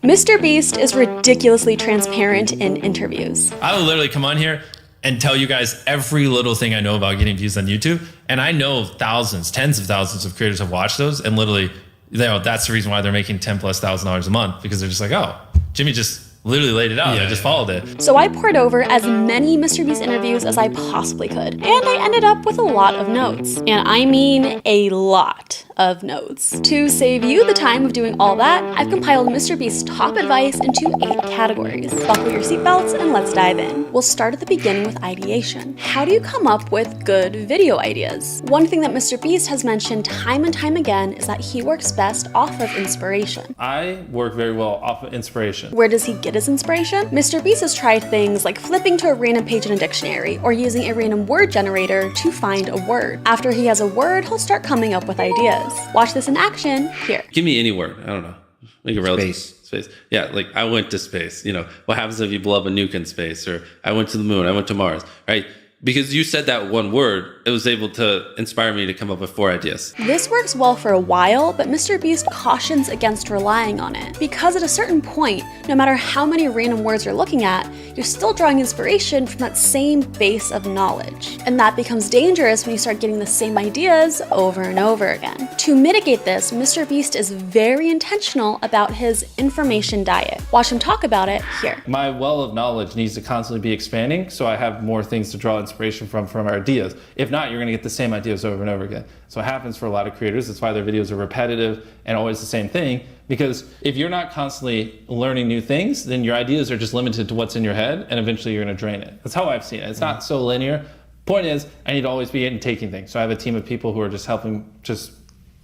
MrBeast is ridiculously transparent in interviews. I will literally come on here and tell you guys every little thing I know about getting views on YouTube. And I know thousands, tens of thousands of creators have watched those, and literally, that's the reason why they're making $10,000+ a month, because they're just like, oh, Jimmy just literally laid it out. I just followed it. So I poured over as many MrBeast interviews as I possibly could, and I ended up with a lot of notes. And I mean a lot of notes. To save you the time of doing all that, I've compiled MrBeast's top advice into 8 categories. Buckle your seatbelts and let's dive in. We'll start at the beginning with ideation. How do you come up with good video ideas? One thing that MrBeast has mentioned time and time again is that he works best off of inspiration. I work very well off of inspiration. Where does he get his inspiration? MrBeast has tried things like flipping to a random page in a dictionary or using a random word generator to find a word. After he has a word, he'll start coming up with ideas. Watch this in action here. Give me any word. I don't know. Make it relative. Space. Yeah, like I went to space. You know, what happens if you blow up a nuke in space? Or I went to the moon. I went to Mars. Right? Because you said that one word, it was able to inspire me to come up with 4 ideas. This works well for a while, but MrBeast cautions against relying on it. Because at a certain point, no matter how many random words you're looking at, you're still drawing inspiration from that same base of knowledge. And that becomes dangerous when you start getting the same ideas over and over again. To mitigate this, MrBeast is very intentional about his information diet. Watch him talk about it here. My well of knowledge needs to constantly be expanding, so I have more things to draw inspiration from our ideas. If not, you're going to get the same ideas over and over again. So it happens for a lot of creators. That's why their videos are repetitive and always the same thing. Because if you're not constantly learning new things, then your ideas are just limited to what's in your head, and eventually you're going to drain it. That's how I've seen it. It's not so linear. Point is, I need to always be in taking things. So I have a team of people who are just helping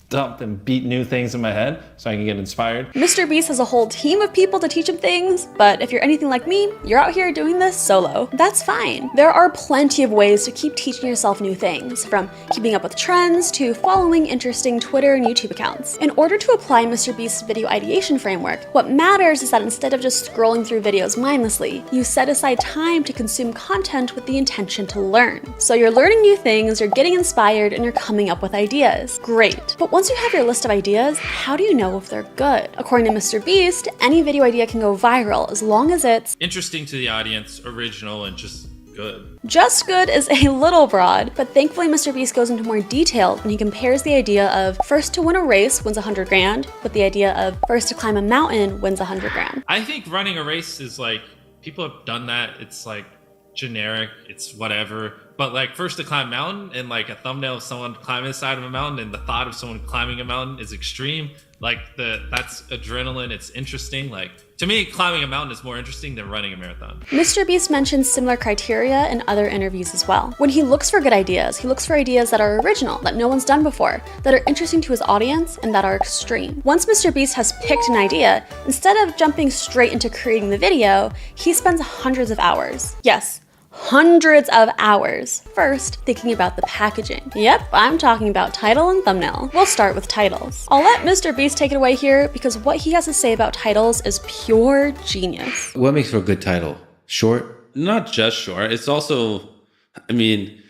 dump and beat new things in my head so I can get inspired. MrBeast has a whole team of people to teach him things, but if you're anything like me, you're out here doing this solo. That's fine. There are plenty of ways to keep teaching yourself new things, from keeping up with trends to following interesting Twitter and YouTube accounts. In order to apply MrBeast's video ideation framework, what matters is that instead of just scrolling through videos mindlessly, you set aside time to consume content with the intention to learn. So you're learning new things, you're getting inspired, and you're coming up with ideas. Great. But once you have your list of ideas, how do you know if they're good? According to MrBeast, any video idea can go viral as long as it's interesting to the audience, original, and just good. Just good is a little broad, but thankfully MrBeast goes into more detail when he compares the idea of first to win a race wins 100 grand with the idea of first to climb a mountain wins 100 grand. I think running a race is like, people have done that. It's like generic, it's whatever. But like first to climb a mountain and like a thumbnail of someone climbing the side of a mountain and the thought of someone climbing a mountain is extreme. Like that's adrenaline, it's interesting. Like to me, climbing a mountain is more interesting than running a marathon. MrBeast mentions similar criteria in other interviews as well. When he looks for good ideas, he looks for ideas that are original, that no one's done before, that are interesting to his audience, and that are extreme. Once MrBeast has picked an idea, instead of jumping straight into creating the video, he spends hundreds of hours. Yes, hundreds of hours first thinking about the packaging. Yep, I'm talking about title and thumbnail. We'll start with titles. I'll let MrBeast take it away here because what he has to say about titles is pure genius. What makes for a good title? Short? Not just short. It's also, I mean,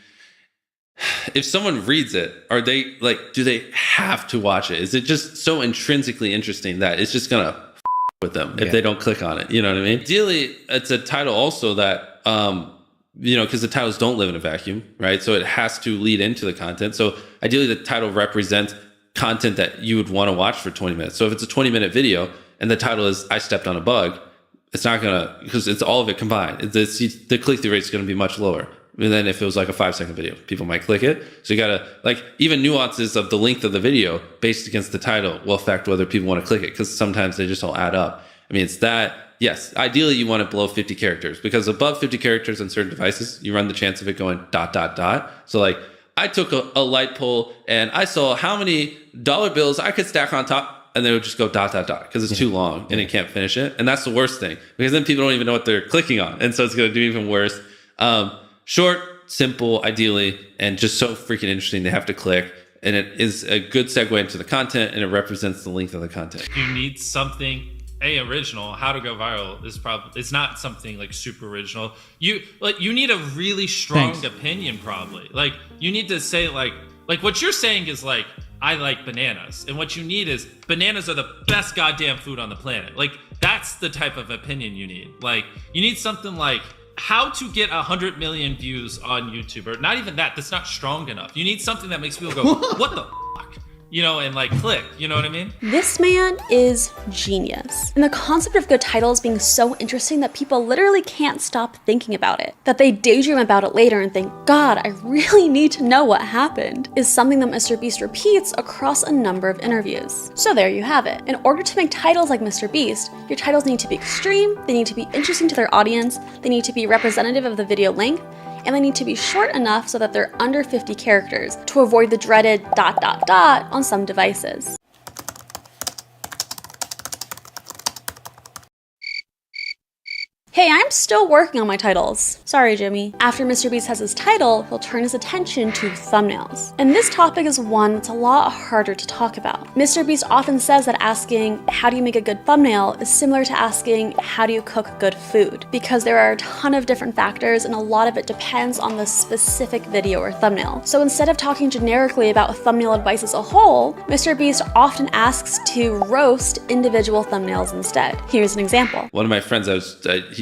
if someone reads it, are they like, do they have to watch it? Is it just so intrinsically interesting that it's just gonna with them if they don't click on it? You know what I mean? Ideally, it's a title also that, you know, because the titles don't live in a vacuum, right? So it has to lead into the content. So ideally, the title represents content that you would want to watch for 20 minutes. So if it's a 20-minute video and the title is "I stepped on a bug," it's not gonna, because it's all of it combined. The click-through rate is going to be much lower. And then if it was like a 5-second video, people might click it. So you gotta, like, even nuances of the length of the video based against the title will affect whether people want to click it, because sometimes they just all add up. I mean, it's that. Yes, ideally you want it below 50 characters, because above 50 characters on certain devices, you run the chance of it going ... So like, I took a light pole and I saw how many dollar bills I could stack on top, and then it would just go ... because it's too long and it can't finish it. And that's the worst thing, because then people don't even know what they're clicking on. And so it's going to do even worse. Short, simple, ideally, and just so freaking interesting they have to click. And it is a good segue into the content, and it represents the length of the content. You need something original. How to go viral is probably, it's not something like super original. You need a really strong opinion, probably. Like you need to say like what you're saying is like, I like bananas, and what you need is bananas are the best goddamn food on the planet. Like That's the type of opinion you need. Like, you need something like how to get 100 million views on YouTube, or not even that. That's not strong enough. You need something that makes people go, what the fuck? You know, and like click, you know what I mean? This man is genius. And the concept of good titles being so interesting that people literally can't stop thinking about it, that they daydream about it later and think, God, I really need to know what happened, is something that MrBeast repeats across a number of interviews. So there you have it. In order to make titles like MrBeast, your titles need to be extreme, they need to be interesting to their audience, they need to be representative of the video length, and they need to be short enough so that they're under 50 characters to avoid the dreaded ... on some devices. Hey, I'm still working on my titles. Sorry, Jimmy. After MrBeast has his title, he'll turn his attention to thumbnails. And this topic is one that's a lot harder to talk about. MrBeast often says that asking, how do you make a good thumbnail, is similar to asking, how do you cook good food? Because there are a ton of different factors and a lot of it depends on the specific video or thumbnail. So instead of talking generically about thumbnail advice as a whole, MrBeast often asks to roast individual thumbnails instead. Here's an example. One of my friends,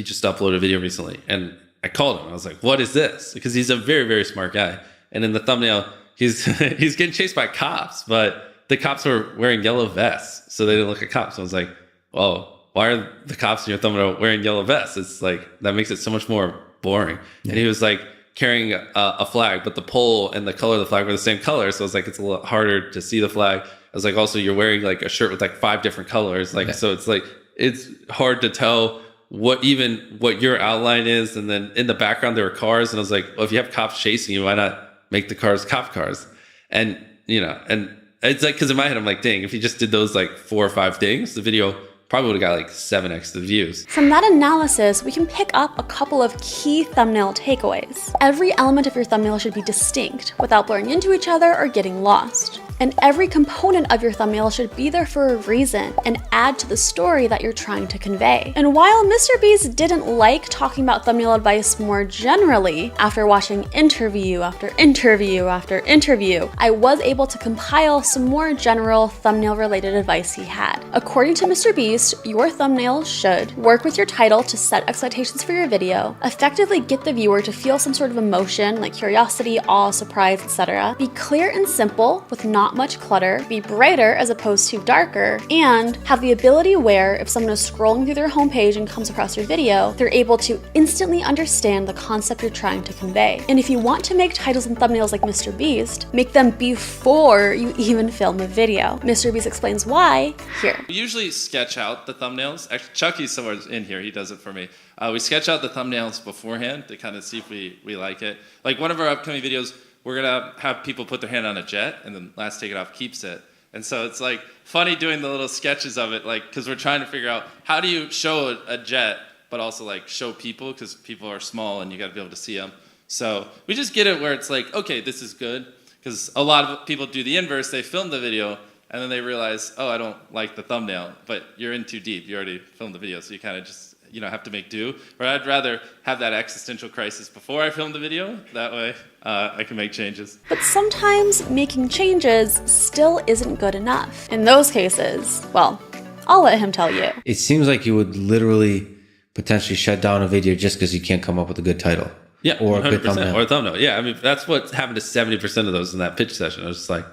he just uploaded a video recently, and I called him. I was like, what is this? Because he's a very, very smart guy. And in the thumbnail, he's he's getting chased by cops, but the cops were wearing yellow vests, so they didn't look like cops. So I was like, well, why are the cops in your thumbnail wearing yellow vests? It's like, that makes it so much more boring. Yeah. And he was like carrying a flag, but the pole and the color of the flag were the same color. So I was like, it's a lot harder to see the flag. I was like, also, you're wearing like a shirt with like 5 different colors. Like, so it's like, it's hard to tell what your outline is. And then in the background there were cars, and I was like, well, if you have cops chasing you, why not make the cars cop cars? And you know, and it's like, because in my head I'm like, dang, if you just did those like 4 or 5 things, the video probably would have got like 7x the views. From that analysis, we can pick up a couple of key thumbnail takeaways. Every element of your thumbnail should be distinct without blurring into each other or getting lost. And every component of your thumbnail should be there for a reason and add to the story that you're trying to convey. And while MrBeast didn't like talking about thumbnail advice more generally, after watching interview after interview after interview, I was able to compile some more general thumbnail related advice he had. According to MrBeast, your thumbnail should work with your title to set expectations for your video, effectively get the viewer to feel some sort of emotion like curiosity, awe, surprise, etc., be clear and simple with not much clutter, be brighter as opposed to darker, and have the ability where if someone is scrolling through their homepage and comes across your video, they're able to instantly understand the concept you're trying to convey. And if you want to make titles and thumbnails like MrBeast, make them before you even film the video. MrBeast explains why here. We usually sketch out the thumbnails. Actually, Chucky's somewhere in here. He does it for me. We sketch out the thumbnails beforehand to kind of see if we like it. Like one of our upcoming videos, we're gonna have people put their hand on a jet, and then last take it off keeps it. And so it's like funny doing the little sketches of it, like, because we're trying to figure out how do you show a jet, but also like show people, because people are small and you got to be able to see them. So we just get it where it's like, okay, this is good, because a lot of people do the inverse. They film the video and then they realize, oh, I don't like the thumbnail, but you're in too deep. You already filmed the video, so you kind of just, you know, have to make do. Or I'd rather have that existential crisis before I film the video. That way I can make changes. But sometimes making changes still isn't good enough. In those cases, well, I'll let him tell you. It seems like you would literally potentially shut down a video just because you can't come up with a good title. Yeah, or a good thumbnail. Or a thumbnail. Yeah, I mean, that's what happened to 70% of those in that pitch session. I was just like,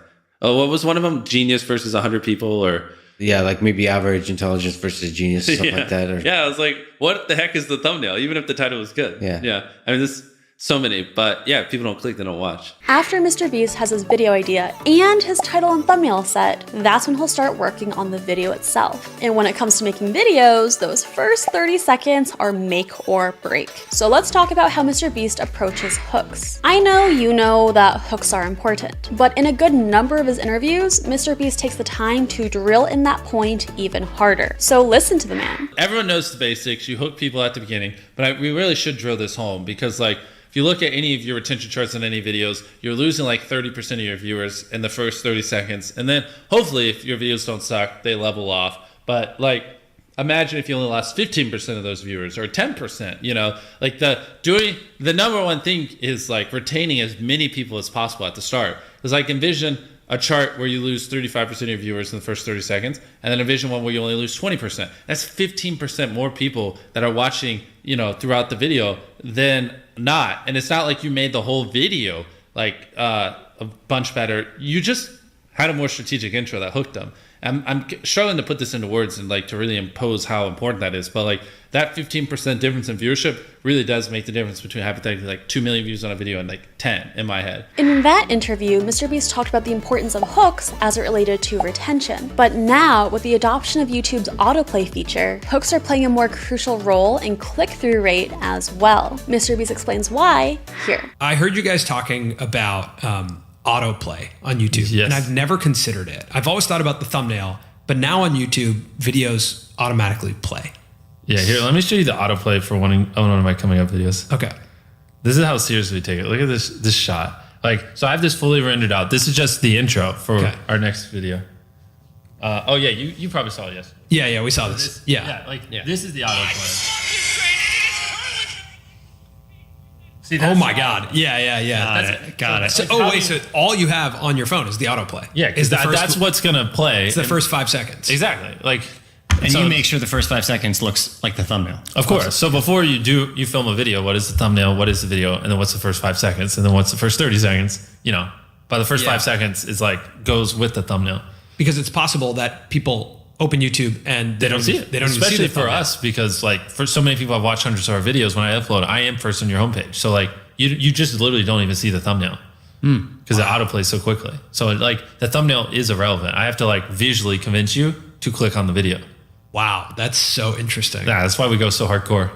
oh, what was one of them? Genius versus 100 people, or... Yeah, like maybe average intelligence versus genius, something like that. Or... Yeah, I was like, what the heck is the thumbnail? Even if the title was good. Yeah. I mean, this so many, but yeah, if people don't click, they don't watch. After MrBeast has his video idea and his title and thumbnail set, that's when he'll start working on the video itself. And when it comes to making videos, those first 30 seconds are make or break. So let's talk about how MrBeast approaches hooks. I know you know that hooks are important, but in a good number of his interviews, MrBeast takes the time to drill in that point even harder. So listen to the man. Everyone knows the basics. You hook people at the beginning, but we really should drill this home, because like, if you look at any of your retention charts in any videos, you're losing like 30% of your viewers in the first 30 seconds. And then hopefully if your videos don't suck, they level off. But like, imagine if you only lost 15% of those viewers, or 10%, you know, like the number one thing is like retaining as many people as possible at the start. Because like envision a chart where you lose 35% of your viewers in the first 30 seconds, and then a vision one where you only lose 20%. That's 15% more people that are watching, throughout the video than not. And it's not like you made the whole video like a bunch better. You just had a more strategic intro that hooked them. I'm struggling to put this into words and like to really impose how important that is, but like that 15% difference in viewership really does make the difference between hypothetically like 2 million views on a video and like 10 in my head. In that interview, MrBeast talked about the importance of hooks as it related to retention. But now, with the adoption of YouTube's autoplay feature, hooks are playing a more crucial role in click-through rate as well. MrBeast explains why here. I heard you guys talking about autoplay on YouTube, yes. and I've never considered it. I've always thought about the thumbnail, but now on YouTube, videos automatically play. Yeah, here, let me show you the autoplay for one of my coming up videos. Okay. This is how seriously we take it. Look at this shot. So I have this fully rendered out. This is just the intro for our next video. You probably saw it, yes. Yeah, we saw this. This is the autoplay. See, oh my God. Yeah. Got it. So, so all you have on your phone is the autoplay. Yeah, because that's what's going to play. It's the first 5 seconds. Exactly. And you make sure the first 5 seconds looks like the thumbnail. Of course. So before you film a video, what is the thumbnail? What is the video? And then what's the first 5 seconds? And then what's the first 30 seconds? By the first 5 seconds is goes with the thumbnail. Because it's possible that people open YouTube and they don't see it. They don't Especially even see the for us, because for so many people I've watched hundreds of our videos, when I upload, I am first on your homepage. So you just literally don't even see the thumbnail because it autoplays so quickly. So the thumbnail is irrelevant. I have to visually convince you to click on the video. Wow, that's so interesting. Yeah, that's why we go so hardcore.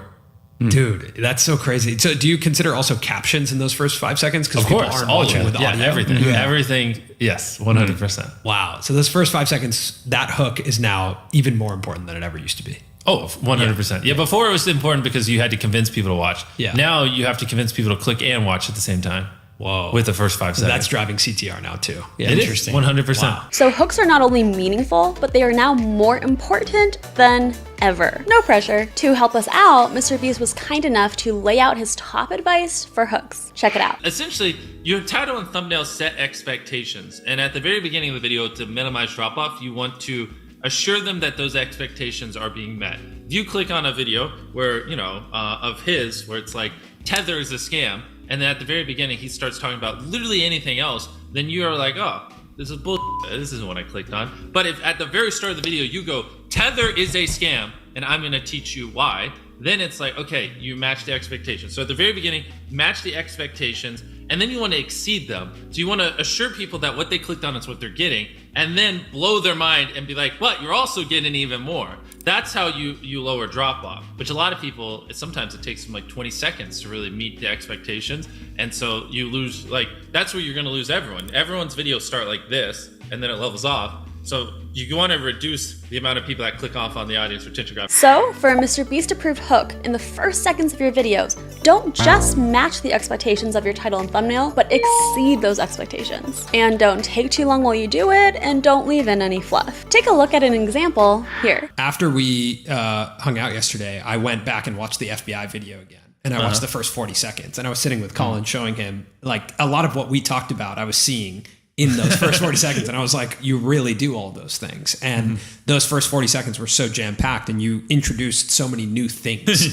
Dude, that's so crazy. So do you consider also captions in those first 5 seconds? Because people aren't watching with audio. Everything. Everything, yes, 100%. Wow. So those first 5 seconds, that hook is now even more important than it ever used to be. Oh, 100%. Yeah, before it was important because you had to convince people to watch. Yeah. Now you have to convince people to click and watch at the same time. Whoa. With the first 5 seconds. That's driving CTR now too. Yeah, it is 100%. Wow. So hooks are not only meaningful, but they are now more important than ever. No pressure. To help us out, MrBeast was kind enough to lay out his top advice for hooks. Check it out. Essentially, your title and thumbnail set expectations. And at the very beginning of the video, to minimize drop-off, you want to assure them that those expectations are being met. If you click on a video where, of his, where it's like, Tether is a scam, and then at the very beginning he starts talking about literally anything else, then you are like, oh, this is bull. This isn't what I clicked on. But if at the very start of the video you go, Tether is a scam, and I'm going to teach you why, then it's like, okay, you match the expectations. So at the very beginning, match the expectations, and then you want to exceed them. So you want to assure people that what they clicked on is what they're getting, and then blow their mind and be like, but you're also getting even more. That's how you lower drop off, which a lot of people, sometimes it takes them 20 seconds to really meet the expectations. And so you lose, that's where you're going to lose everyone. Everyone's videos start like this, and then it levels off. So you want to reduce the amount of people that click off on the audience retention graph. So for a MrBeast approved hook in the first seconds of your videos, don't just match the expectations of your title and thumbnail, but exceed those expectations. And don't take too long while you do it, and don't leave in any fluff. Take a look at an example here. After we hung out yesterday, I went back and watched the FBI video again. And I watched the first 40 seconds. And I was sitting with Colin showing him a lot of what we talked about, I was seeing in those first 40 seconds. And I was like, you really do all those things. And those first 40 seconds were so jam-packed, and you introduced so many new things,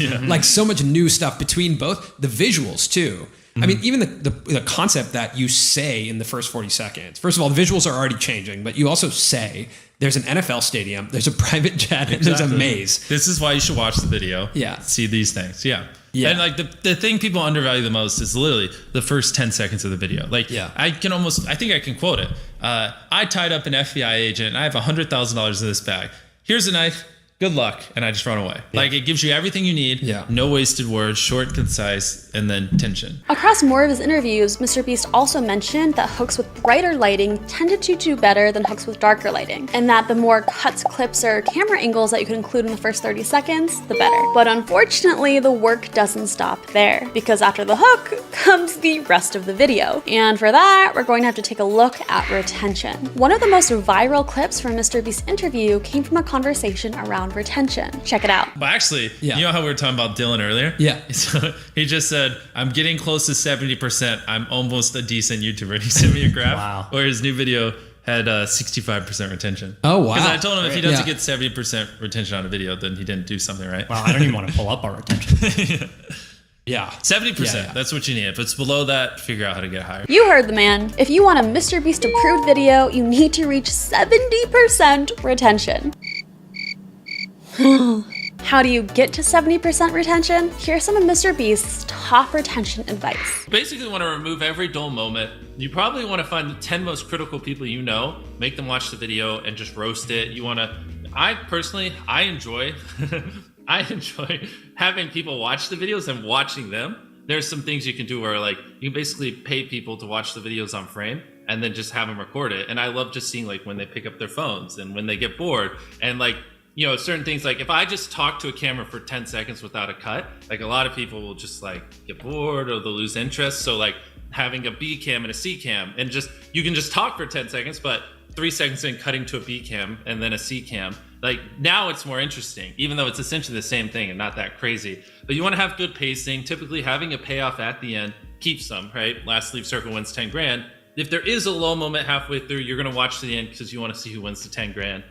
so much new stuff between both the visuals too. I mean, even the concept that you say in the first 40 seconds, first of all, the visuals are already changing, but you also say there's an NFL stadium, there's a private jet, and there's a maze. This is why you should watch the video. Yeah. See these things. Yeah. Yeah. And the thing people undervalue the most is literally the first 10 seconds of the video. I think I can quote it. I tied up an FBI agent and I have $100,000 in this bag. Here's a knife. Good luck. And I just run away. It gives you everything you need. Yeah. No wasted words, short, concise, and then tension. Across more of his interviews, MrBeast also mentioned that hooks with brighter lighting tended to do better than hooks with darker lighting, and that the more cuts, clips, or camera angles that you could include in the first 30 seconds, the better. But unfortunately, the work doesn't stop there, because after the hook comes the rest of the video. And for that, we're going to have to take a look at retention. One of the most viral clips from MrBeast's interview came from a conversation around retention. Check it out. But actually, you know how we were talking about Dylan earlier? Yeah. So he just said, I'm getting close to 70%. I'm almost a decent YouTuber. And he sent me a graph where his new video had 65% retention. Oh, wow. Because I told him if he doesn't Yeah. get 70% retention on a video, then he didn't do something right. Well, I don't even want to pull up our retention. Yeah. 70%. Yeah. That's what you need. If it's below that, figure out how to get higher. You heard the man. If you want a MrBeast approved video, you need to reach 70% retention. How do you get to 70% retention? Here's some of MrBeast's top retention advice. Basically, you want to remove every dull moment. You probably want to find the 10 most critical people you know, make them watch the video, and just roast it. You want to. I personally, I enjoy having people watch the videos and watching them. There's some things you can do where like you can basically pay people to watch the videos on frame and then just have them record it. And I love just seeing like when they pick up their phones and when they get bored and like, you know, certain things like if I just talk to a camera for 10 seconds without a cut, like a lot of people will just like get bored or they'll lose interest. So like having a B cam and a C cam and just, you can just talk for 10 seconds, but 3 seconds in cutting to a B cam and then a C cam. Like now it's more interesting, even though it's essentially the same thing and not that crazy. But you want to have good pacing. Typically having a payoff at the end keeps them, right? Last leave circle wins 10 grand. If there is a low moment halfway through, you're going to watch to the end because you want to see who wins the 10 grand.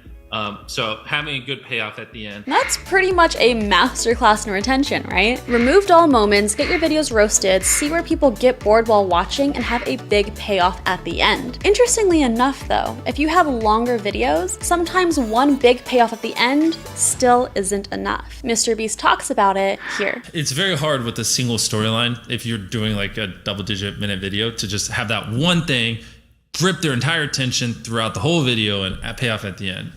So having a good payoff at the end. That's pretty much a masterclass in retention, right? Remove dull moments, get your videos roasted, see where people get bored while watching, and have a big payoff at the end. Interestingly enough though, if you have longer videos, sometimes one big payoff at the end still isn't enough. MrBeast talks about it here. It's very hard with a single storyline if you're doing like a double-digit minute video to just have that one thing grip their entire attention throughout the whole video and pay off at the end.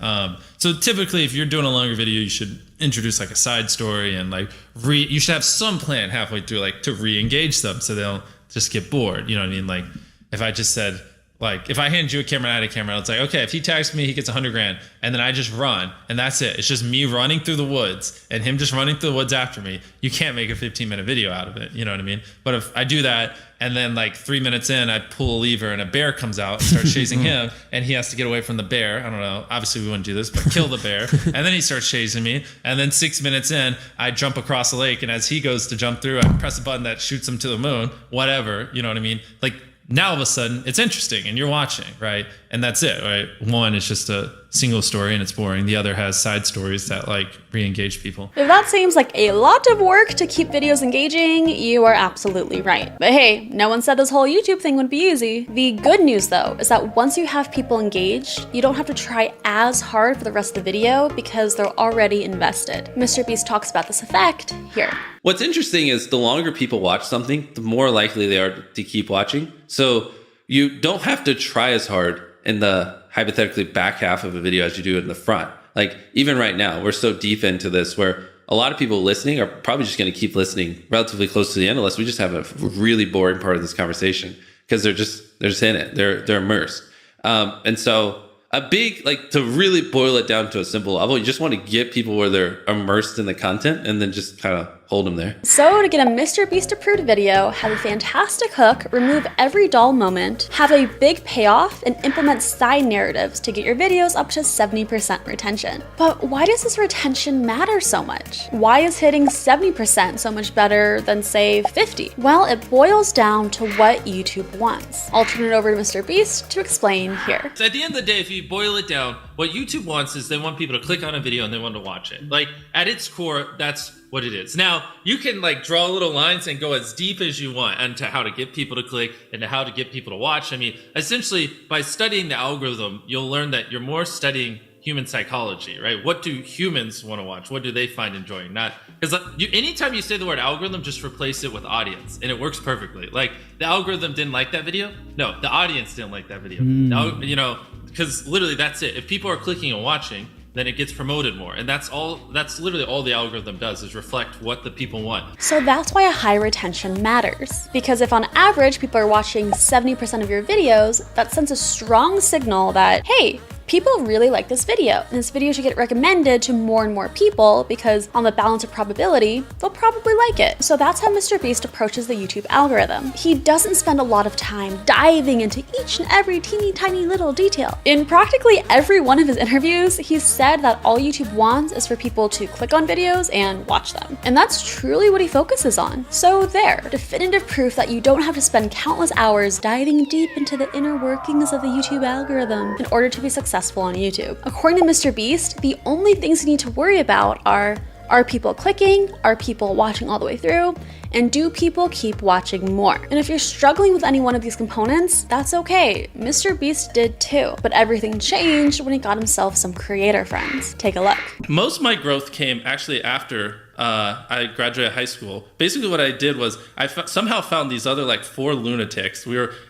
So typically if you're doing a longer video, you should introduce like a side story and like you should have some plan halfway through like to re-engage them so they'll just get bored. You know what I mean? Like if I just said, like if I hand you a camera and I had a camera, it's like, okay, if he tags me, he gets 100 grand. And then I just run and that's it. It's just me running through the woods and him just running through the woods after me. You can't make a 15-minute video out of it. You know what I mean? But if I do that and then like 3 minutes in, I pull a lever and a bear comes out and starts chasing him and he has to get away from the bear. I don't know. Obviously we wouldn't do this, but kill the bear. And then he starts chasing me. And then 6 minutes in, I jump across the lake. And as he goes to jump through, I press a button that shoots him to the moon, whatever. You know what I mean? Like, now all of a sudden it's interesting and you're watching, right? And that's it, right? One is just a single story and it's boring. The other has side stories that like re-engage people. If that seems like a lot of work to keep videos engaging, you are absolutely right. But hey, no one said this whole YouTube thing would be easy. The good news though is that once you have people engaged, you don't have to try as hard for the rest of the video because they're already invested. MrBeast talks about this effect here. What's interesting is the longer people watch something, the more likely they are to keep watching. So you don't have to try as hard in the hypothetically back half of a video as you do in the front. Like even right now, we're so deep into this where a lot of people listening are probably just going to keep listening relatively close to the end unless we just have a really boring part of this conversation because they're just in it. They're immersed. And so a big, like to really boil it down to a simple level, you just want to get people where they're immersed in the content and then just kind of hold them there. So to get a MrBeast approved video, have a fantastic hook, remove every dull moment, have a big payoff, and implement side narratives to get your videos up to 70% retention. But why does this retention matter so much? Why is hitting 70% so much better than say 50? Well, it boils down to what YouTube wants. I'll turn it over to MrBeast to explain here. So at the end of the day, if you boil it down, what YouTube wants is they want people to click on a video and they want to watch it. Like at its core, that's what it is. Now, you can like draw little lines and go as deep as you want into how to get people to click and to how to get people to watch. I mean, essentially, by studying the algorithm, you'll learn that you're more studying human psychology, right? What do humans want to watch? What do they find enjoying? Not because anytime you say the word algorithm, just replace it with audience, and it works perfectly. Like the algorithm didn't like that video. No, the audience didn't like that video. Now, you know, because literally that's it. If people are clicking and watching, then it gets promoted more. And that's literally all the algorithm does is reflect what the people want. So that's why a high retention matters. Because if on average people are watching 70% of your videos, that sends a strong signal that, hey, People really like this video, and this video should get recommended to more and more people because on the balance of probability, they'll probably like it. So that's how MrBeast approaches the YouTube algorithm. He doesn't spend a lot of time diving into each and every teeny tiny little detail. In practically every one of his interviews, he's said that all YouTube wants is for people to click on videos and watch them. And that's truly what he focuses on. So there, definitive proof that you don't have to spend countless hours diving deep into the inner workings of the YouTube algorithm in order to be successful on YouTube. According to MrBeast, the only things you need to worry about are people clicking? Are people watching all the way through? And do people keep watching more? And if you're struggling with any one of these components, that's okay. MrBeast did too. But everything changed when he got himself some creator friends. Take a look. Most of my growth came actually after I graduated high school. Basically what I did was I somehow found these other like 4 lunatics.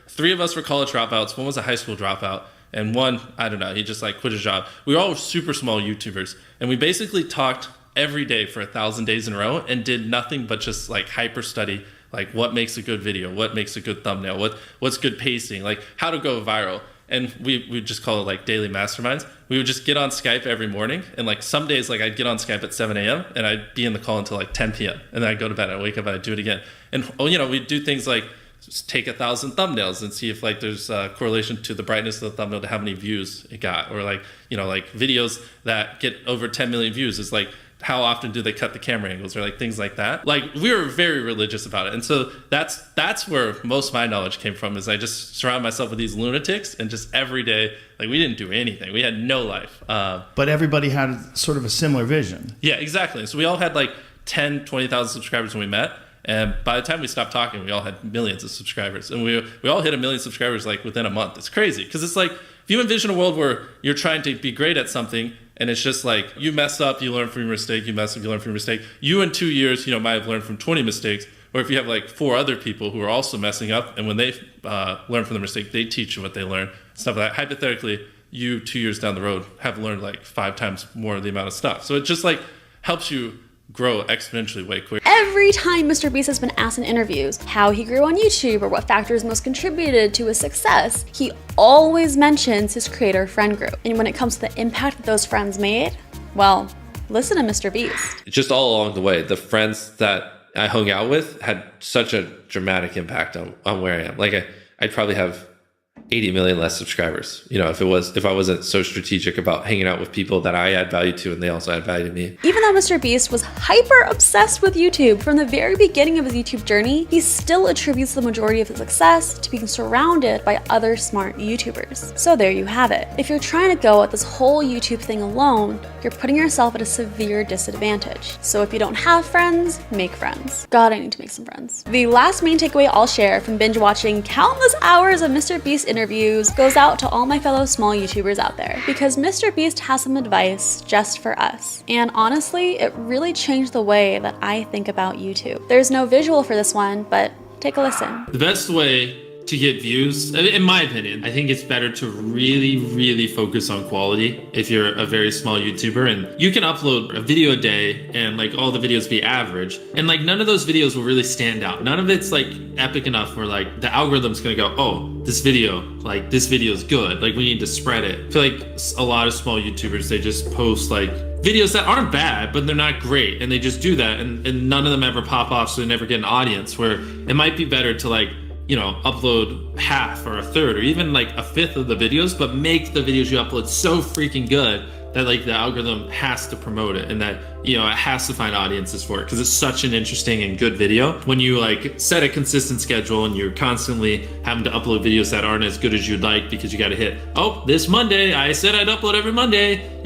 Three of us were college dropouts, one was a high school dropout, and one, I don't know, he just like quit his job. We were all super small YouTubers, and we basically talked every day for 1,000 days in a row and did nothing but just like hyper study, like what makes a good video, what makes a good thumbnail, what's good pacing, like how to go viral. And we just call it like daily masterminds. We would just get on Skype every morning, and like some days like I'd get on Skype at 7 a.m. and I'd be in the call until like 10 p.m. and then I'd go to bed, I'd wake up and I'd do it again. And we'd do things like just take 1,000 thumbnails and see if like there's a correlation to the brightness of the thumbnail to how many views it got, or like like videos that get over 10 million views is like how often do they cut the camera angles, or like things like that. Like we were very religious about it, and so that's where most of my knowledge came from. Is I just surround myself with these lunatics, and just every day, like we didn't do anything, we had no life. But everybody had sort of a similar vision. Yeah, exactly. So we all had like 10, 20,000 subscribers when we met. And by the time we stopped talking, we all had millions of subscribers. And we all hit 1 million subscribers like within a month. It's crazy. Because it's like, if you envision a world where you're trying to be great at something, and it's just like, you mess up, you learn from your mistake, you mess up, you learn from your mistake. You in 2 years, might have learned from 20 mistakes. Or if you have like 4 other people who are also messing up, and when they learn from their mistake, they teach you what they learn. Stuff like that. Hypothetically, you 2 years down the road have learned like 5 times more of the amount of stuff. So it just like helps you grow exponentially way quicker. Every time MrBeast has been asked in interviews how he grew on YouTube or what factors most contributed to his success, he always mentions his creator friend group. And when it comes to the impact that those friends made, well, listen to MrBeast. Just all along the way, the friends that I hung out with had such a dramatic impact on where I am. Like I'd probably have 80 million less subscribers, if I wasn't so strategic about hanging out with people that I add value to and they also add value to me. Even though MrBeast was hyper obsessed with YouTube from the very beginning of his YouTube journey, he still attributes the majority of his success to being surrounded by other smart YouTubers. So there you have it. If you're trying to go at this whole YouTube thing alone, you're putting yourself at a severe disadvantage. So if you don't have friends, make friends. God, I need to make some friends. The last main takeaway I'll share from binge watching countless hours of MrBeast interviews goes out to all my fellow small YouTubers out there, because MrBeast has some advice just for us. And honestly, it really changed the way that I think about YouTube. There's no visual for this one, but take a listen. The best way to get views, in my opinion, I think it's better to really, really focus on quality if you're a very small YouTuber. And you can upload a video a day and like all the videos be average, and like none of those videos will really stand out. None of it's like epic enough where like the algorithm's gonna go, oh, this video is good, like we need to spread it. I feel like a lot of small YouTubers, they just post like videos that aren't bad, but they're not great, and they just do that, and none of them ever pop off, so they never get an audience. Where it might be better to like upload half or a third or even like a fifth of the videos, but make the videos you upload so freaking good that like the algorithm has to promote it, and that it has to find audiences for it, because it's such an interesting and good video. When you like set a consistent schedule and you're constantly having to upload videos that aren't as good as you'd like because you got to hit, oh, this Monday I said I'd upload every Monday,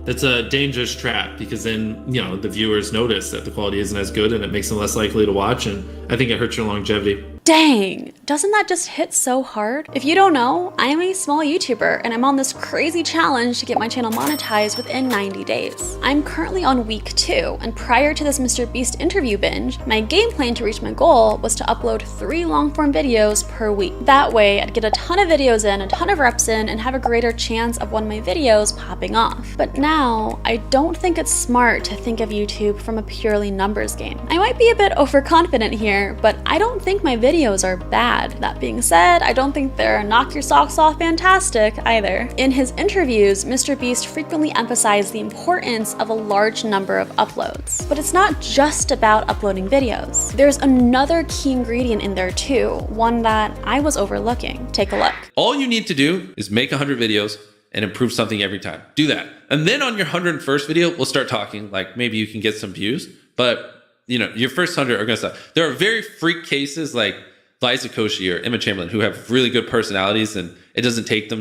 that's a dangerous trap, because then the viewers notice that the quality isn't as good, and it makes them less likely to watch, and I think it hurts your longevity. Dang, doesn't that just hit so hard? If you don't know, I'm a small YouTuber, and I'm on this crazy challenge to get my channel monetized within 90 days. I'm currently on week 2, and prior to this MrBeast interview binge, my game plan to reach my goal was to upload 3 long-form videos per week. That way, I'd get a ton of videos in, a ton of reps in, and have a greater chance of one of my videos popping off. But now, I don't think it's smart to think of YouTube from a purely numbers game. I might be a bit overconfident here, but I don't think my videos videos are bad. That being said, I don't think they're knock your socks off fantastic either. In his interviews, MrBeast frequently emphasized the importance of a large number of uploads. But it's not just about uploading videos. There's another key ingredient in there too, one that I was overlooking. Take a look. All you need to do is make 100 videos and improve something every time. Do that. And then on your 101st video, we'll start talking, like maybe you can get some views, but you know, your first 100 are gonna suck. There are very freak cases like Liza Koshy or Emma Chamberlain who have really good personalities and it doesn't take them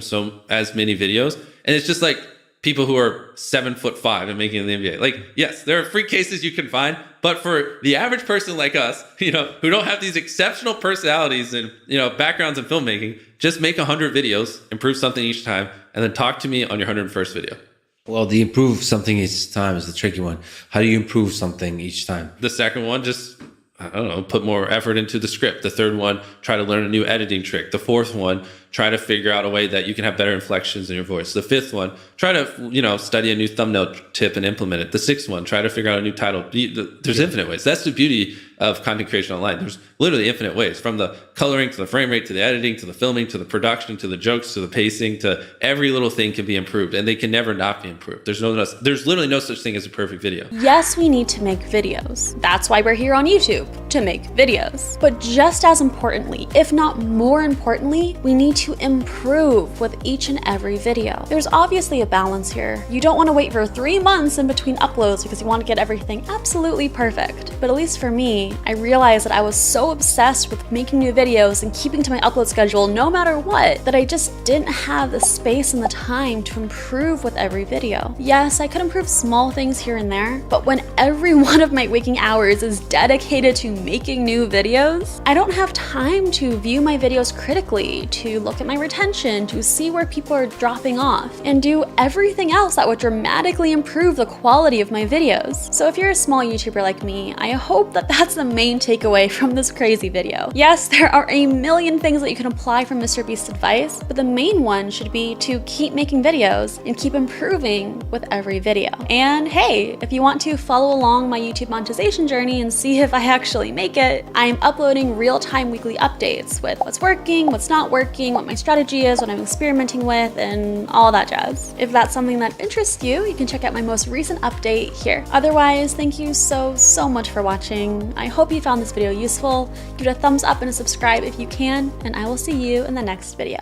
as many videos. And it's just like people who are 7'5" and making the NBA. Like, yes, there are freak cases you can find, but for the average person like us, you know, who don't have these exceptional personalities and, you know, backgrounds in filmmaking, just make 100 videos, improve something each time, and then talk to me on your 101st video. Well, the improve something each time is the tricky one. How do you improve something each time? The second one, just, I don't know, put more effort into the script. The third one, try to learn a new editing trick. The fourth one, try to figure out a way that you can have better inflections in your voice. The fifth one, try to, you know, study a new thumbnail tip and implement it. The sixth one, try to figure out a new title. There's infinite ways. That's the beauty of content creation online. There's literally infinite ways, from the coloring to the frame rate to the editing to the filming to the production to the jokes to the pacing to every little thing can be improved, and they can never not be improved. There's literally no such thing as a perfect video. Yes, we need to make videos. That's why we're here on YouTube, to make videos. But just as importantly, if not more importantly, we need to improve with each and every video. There's obviously a balance here. You don't want to wait for 3 months in between uploads because you want to get everything absolutely perfect. But at least for me, I realized that I was so obsessed with making new videos and keeping to my upload schedule no matter what, that I just didn't have the space and the time to improve with every video. Yes, I could improve small things here and there, but when every one of my waking hours is dedicated to making new videos, I don't have time to view my videos critically, to look at my retention, to see where people are dropping off, and do everything else that would dramatically improve the quality of my videos. So if you're a small YouTuber like me, I hope that that's the main takeaway from this crazy video. Yes, there are a million things that you can apply from MrBeast's advice, but the main one should be to keep making videos and keep improving with every video. And hey, if you want to follow along my YouTube monetization journey and see if I actually make it, I am uploading real-time weekly updates with what's working, what's not working, what my strategy is, what I'm experimenting with, and all that jazz. If that's something that interests you, you can check out my most recent update here. Otherwise, thank you so much for watching. I hope you found this video useful. Give it a thumbs up and a subscribe if you can, and I will see you in the next video.